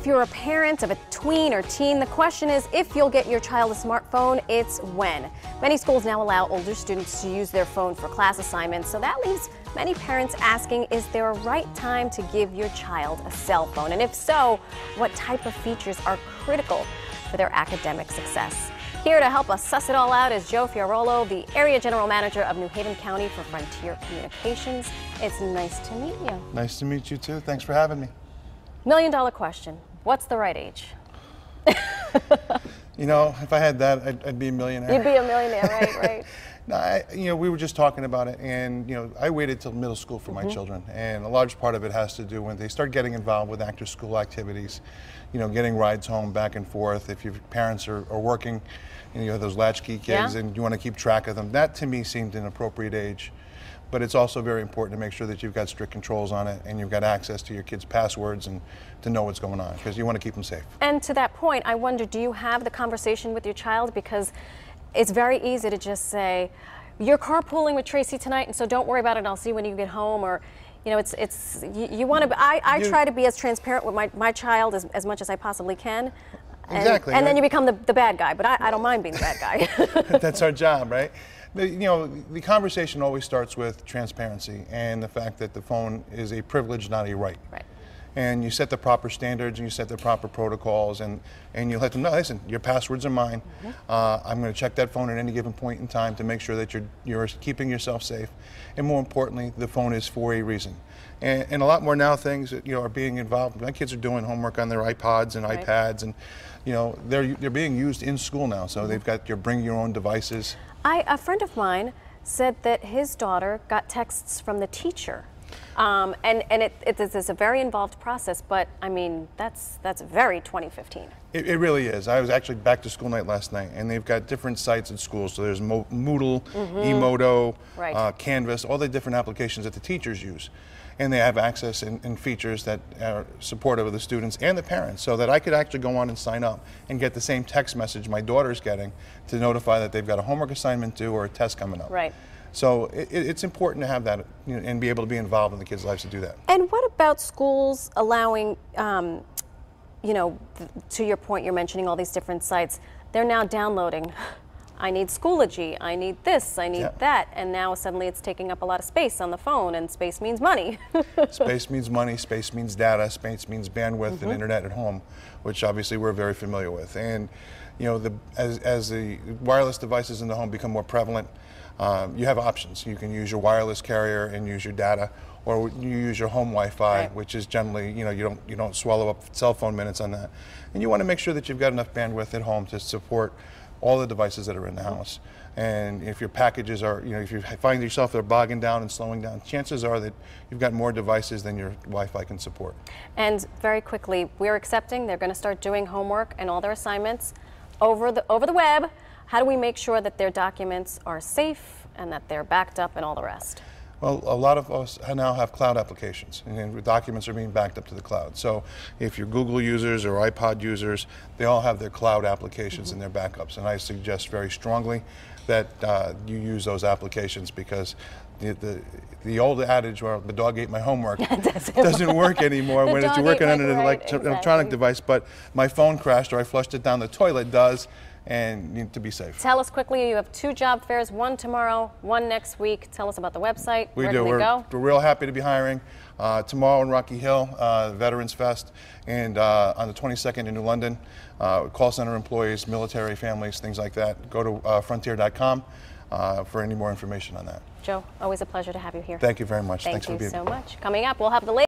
If you're a parent of a tween or teen, the question is if you'll get your child a smartphone, it's when. Many schools now allow older students to use their phone for class assignments, so that leaves many parents asking, is there a right time to give your child a cell phone? And if so, what type of features are critical for their academic success? Here to help us suss it all out is Joe Ferraiolo, the Area General Manager of New Haven County for Frontier Communications. It's nice to meet you. Nice to meet you too. Thanks for having me. $1,000,000 question. What's the right age? You know, if I had that, I'd be a millionaire. You'd be a millionaire, right? No, we were just talking about it, and I waited till middle school for my children, and a large part of it has to do when they start getting involved with after-school activities. Getting rides home back and forth. If your parents are working, you have those latchkey kids, and you want to keep track of them. That to me seemed an appropriate age. But it's also very important to make sure that you've got strict controls on it and you've got access to your kids' passwords and to know what's going on, because you want to keep them safe. And to that point, I wonder, do you have the conversation with your child? Because it's very easy to just say, you're carpooling with Tracy tonight, and so don't worry about it, I'll see you when you get home. Or, you want to, I try to be as transparent with my child as much as I possibly can. Exactly. And then you become the bad guy, but I don't mind being the bad guy. That's our job, right? The conversation always starts with transparency and the fact that the phone is a privilege, not a right. Right. And you set the proper standards and you set the proper protocols, and you let them know, listen, your passwords are mine. I'm going to check that phone at any given point in time to make sure that you're keeping yourself safe. And more importantly, the phone is for a reason. And a lot more now things that, are being involved. My kids are doing homework on their iPods and iPads, and they're being used in school now. So they've got your bring your own devices. A friend of mine said that his daughter got texts from the teacher. And it's a very involved process, but I mean, that's very 2015. It really is. I was actually back to school night last night, and they've got different sites in schools. So there's Moodle, Emoto, Canvas, all the different applications that the teachers use. And they have access and features that are supportive of the students and the parents, so that I could actually go on and sign up and get the same text message my daughter's getting to notify that they've got a homework assignment due or a test coming up. Right. So it's important to have that and be able to be involved in the kids' lives to do that. And what about schools allowing, to your point, you're mentioning all these different sites. They're now downloading, I need Schoology, I need this, I need that, and now suddenly it's taking up a lot of space on the phone, and space means money. Space means money, space means data, space means bandwidth and internet at home, which obviously we're very familiar with. And as the wireless devices in the home become more prevalent, you have options. You can use your wireless carrier and use your data, or you use your home Wi-Fi, which is generally, you don't swallow up cell phone minutes on that. And you want to make sure that you've got enough bandwidth at home to support all the devices that are in the house. And if your packages are, if you find yourself they're bogging down and slowing down, chances are that you've got more devices than your Wi-Fi can support. And very quickly, we're accepting they're going to start doing homework and all their assignments over the web. How do we make sure that their documents are safe and that they're backed up and all the rest? Well, a lot of us now have cloud applications, and documents are being backed up to the cloud. So if you're Google users or iPod users, they all have their cloud applications and their backups. And I suggest very strongly that you use those applications, because the old adage where the dog ate my homework doesn't work anymore when it's working on an electronic device, but my phone crashed or I flushed it down the toilet does. And you need to be safe. Tell us quickly, you have 2 job fairs, one tomorrow, one next week. Tell us about the website. Where can we go? We're real happy to be hiring. Tomorrow in Rocky Hill, Veterans Fest, and on the 22nd in New London, call center employees, military families, things like that. Go to frontier.com for any more information on that. Joe, always a pleasure to have you here. Thank you very much. Thanks for being here. Thank you so much. Coming up, we'll have the latest.